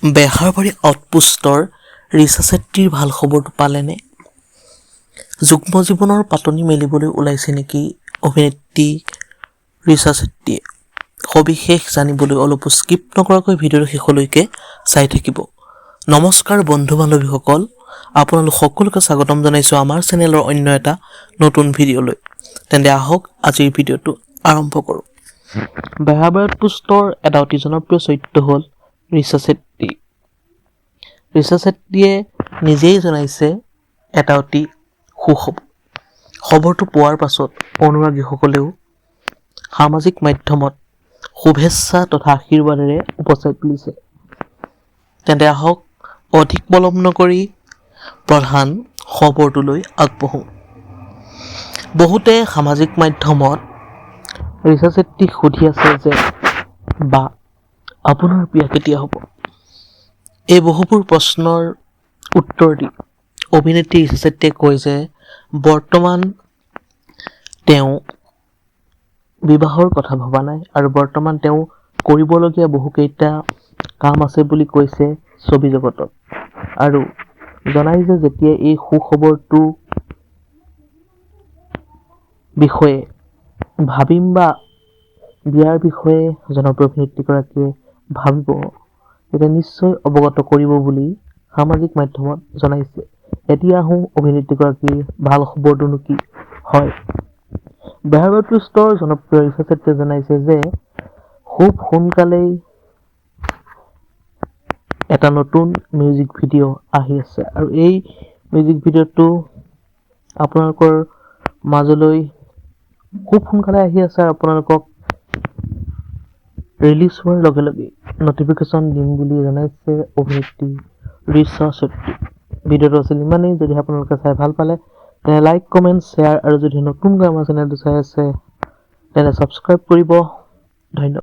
বেহাৰবাৰী আউটপোষ্টৰ ৰিচা চেট্টিৰ ভাল খবৰটো পালেনে? যুগ্ম জীৱনৰ পাতনি মেলিবলৈ ওলাইছে নেকি অভিনেত্ৰী ৰিচা চেট্টিয়ে? সবিশেষ জানিবলৈ অলপো স্কিপ নকৰাকৈ ভিডিঅ'ৰ শেষলৈকে চাই থাকিব। নমস্কাৰ বন্ধু বান্ধৱীসকল, আপোনালোক সকলোকে স্বাগতম জনাইছোঁ আমাৰ চেনেলৰ অন্য এটা নতুন ভিডিঅ'লৈ। তেন্তে আহক আজিৰ ভিডিঅ'টো আৰম্ভ কৰোঁ। বেহাৰবাৰী আউটপোষ্টৰ এটা অতি জনপ্ৰিয় চৰিত্ৰ হ'ল ৰিচা চেট্টি। ৰিচা চেট্টিয়ে নিজেই জনাইছে এটা অতি সুখবৰ। খবৰটো পোৱাৰ পাছত অনুৰাগীসকলেও সামাজিক মাধ্যমত শুভেচ্ছা তথা আশীৰ্বাদেৰে উপচাই তুলিছে। তেন্তে আহক অধিক পলম নকৰি প্ৰধান খবৰটোলৈ আগবাঢ়োঁ। বহুতে সামাজিক মাধ্যমত ৰিচা চেট্টিক সুধি আছে যে বা আপোনাৰ বিয়া কেতিয়া হ'ব? এই বহুবোৰ প্ৰশ্নৰ উত্তৰ দি অভিনেত্ৰী ৰিচা চেট্টিয়ে কয় যে বৰ্তমান তেওঁ বিবাহৰ কথা ভবা নাই আৰু বৰ্তমান তেওঁ কৰিবলগীয়া বহুকেইটা কাম আছে বুলি কৈছে ছবি জগতত, আৰু জনাই যে যেতিয়া এই সুখবৰটো বিষয়ে ভাবিম বা বিয়াৰ বিষয়ে জনপ্ৰিয় অভিনেত্ৰীগৰাকীয়ে ভাবিব তেতিয়া নিশ্চয় অৱগত কৰিব বুলি সামাজিক মাধ্যমত জনাইছে। এতিয়া আহোঁ অভিনেত্ৰীগৰাকীৰ ভাল খবৰটোনো কি হয়। বেহাৰবাৰী আউটপোষ্টৰ জনপ্ৰিয় ৰিচা চেট্টিয়ে জনাইছে যে খুব সোনকালেই এটা নতুন মিউজিক ভিডিঅ' আহি আছে আৰু এই মিউজিক ভিডিঅ'টো আপোনালোকৰ মাজলৈ খুব সোনকালে আহি আছে আৰু আপোনালোকক ৰিলিজ হোৱাৰ লগে লগে নটিফিকেশ্যন দিম বুলি জনাইছে অভিনেত্ৰী ৰিচা চেট্টি। ভিডিঅ'টো আছিল ইমানেই। যদি আপোনালোকে চাই ভাল পালে তেনে লাইক, কমেণ্ট, শ্বেয়াৰ আৰু যদি নতুনকৈ আমাৰ চেনেলটো চাই আছে তেনে ছাবস্ক্ৰাইব কৰিব। ধন্যবাদ।